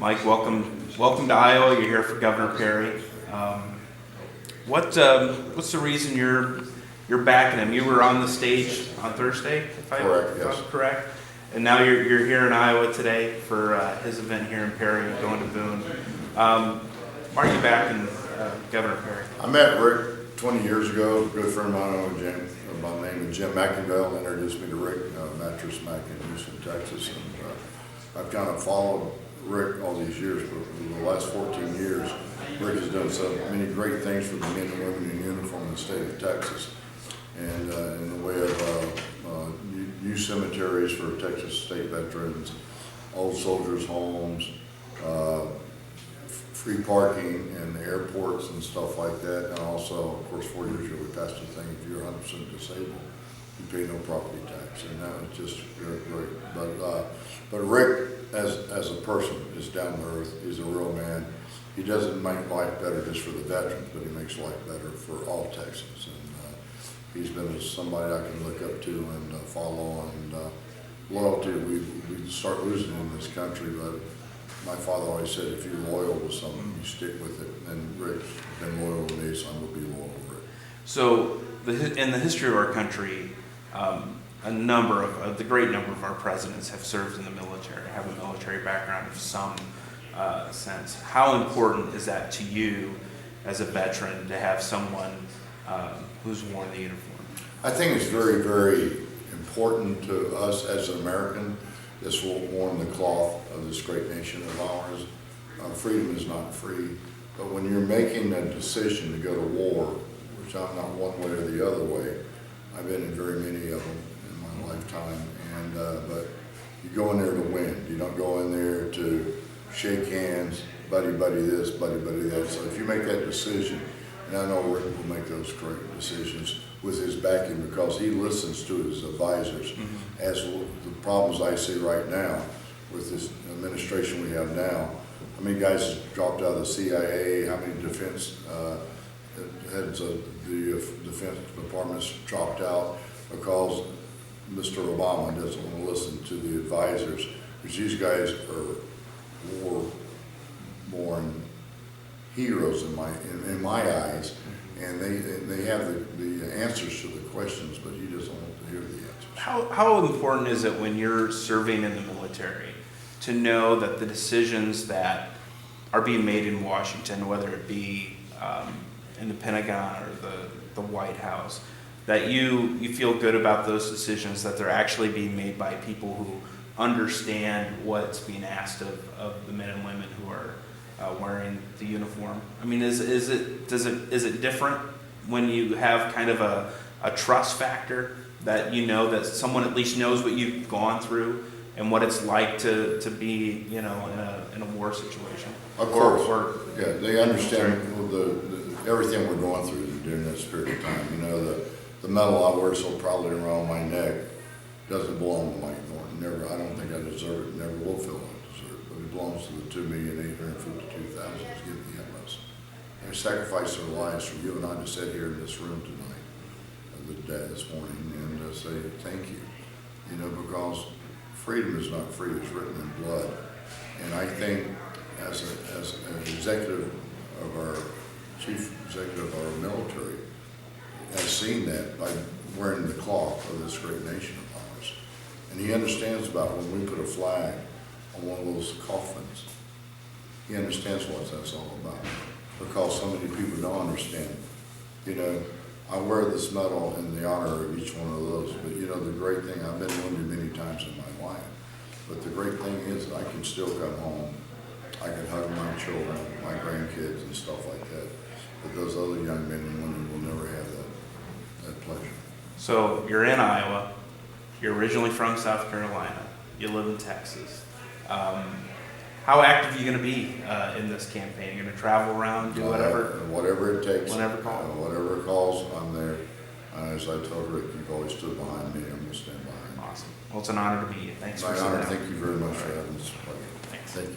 Mike, welcome to Iowa. You're here for Governor Perry. What's the reason you're backing him? You were on the stage on Thursday, if I'm correct. And now you're here in Iowa today for his event here in Perry, going to Boone. Why are you backing Governor Perry? I met Rick 20 years ago. A good friend of mine, by the name of Jim McIngvale, introduced me to Rick, Mattress Mac in Houston, Texas. And I've kind of followed Rick all these years, but for the last 14 years, Rick has done so many great things for the men and women in uniform in the state of Texas. And in the way of new cemeteries for Texas state veterans, old soldiers' homes, free parking in airports and stuff like that. And also, of course, 4 years ago, we passed a thing, if you're 100% disabled, you pay no property tax. And that was just great. But Rick, as a person, is down to earth. He's a real man. He doesn't make life better just for the veterans, but he makes life better for all Texans. And he's been somebody I can look up to and follow. And loyalty, we start losing in this country, but my father always said, if you're loyal to something, you stick with it. And Rick's been loyal to me, so I'm going to be loyal to Rick. So, in the history of our country, the great number of our presidents have served in the military, have a military background of some sense. How important is that to you as a veteran to have someone who's worn the uniform? I think it's very, very important to us as an American that's worn the cloth of this great nation of ours. Freedom is not free, but when you're making a decision to go to war, which I'm not one way or the other way, I've been in very many of them in my lifetime, and but you go in there to win. You don't go in there to shake hands, buddy this, buddy that. So if you make that decision, and I know Rick will make those great decisions with his backing because he listens to his advisors. Mm-hmm. As the problems I see right now with this administration we have now, how many guys dropped out of the CIA, how many defense heads of the Defense Departments dropped out because Mr. Obama doesn't want to listen to the advisors, because these guys are war-born heroes in my eyes, and they have the answers to the questions, but you just don't want to hear the answers. How important is it when you're serving in the military to know that the decisions that are being made in Washington, whether it be in the Pentagon or the White House, that you feel good about those decisions, that they're actually being made by people who understand what's being asked of the men and women who are wearing the uniform? I mean, is it different when you have kind of a trust factor that you know that someone at least knows what you've gone through and what it's like to be, in a war situation? Of course, yeah, they understand everything we're going through during this period of time. The medal I wear so proudly around my neck doesn't belong to Mike Thornton. Never. I don't think I deserve it. Never will feel I deserve it. But it belongs to the 2,852,000 who's given the utmost. They sacrificed their lives for you and I to sit here in this room tonight, this morning, and say thank you. Because freedom is not free; it's written in blood. And I think, as an executive of our chief executive of our military, has seen that by wearing the cloth of this great nation of ours. And he understands about when we put a flag on one of those coffins, he understands what that's all about. Because so many people don't understand. I wear this medal in the honor of each one of those, but the great thing, I've been wounded many times in my life, but the great thing is that I can still come home. I can hug my children, my grandkids and stuff like that. But those other young men and women will never have that pleasure. So you're in Iowa, you're originally from South Carolina, you live in Texas. How active are you going to be in this campaign? Are you going to travel around, do whatever? Whatever it takes. Whatever calls. Whatever calls, I'm there. As I told Rick, you've always stood behind me, I'm going to stand behind you. Awesome. Well, it's an honor to meet you. Thanks for my honor. Thank you very much for having this. Thanks. Thank you.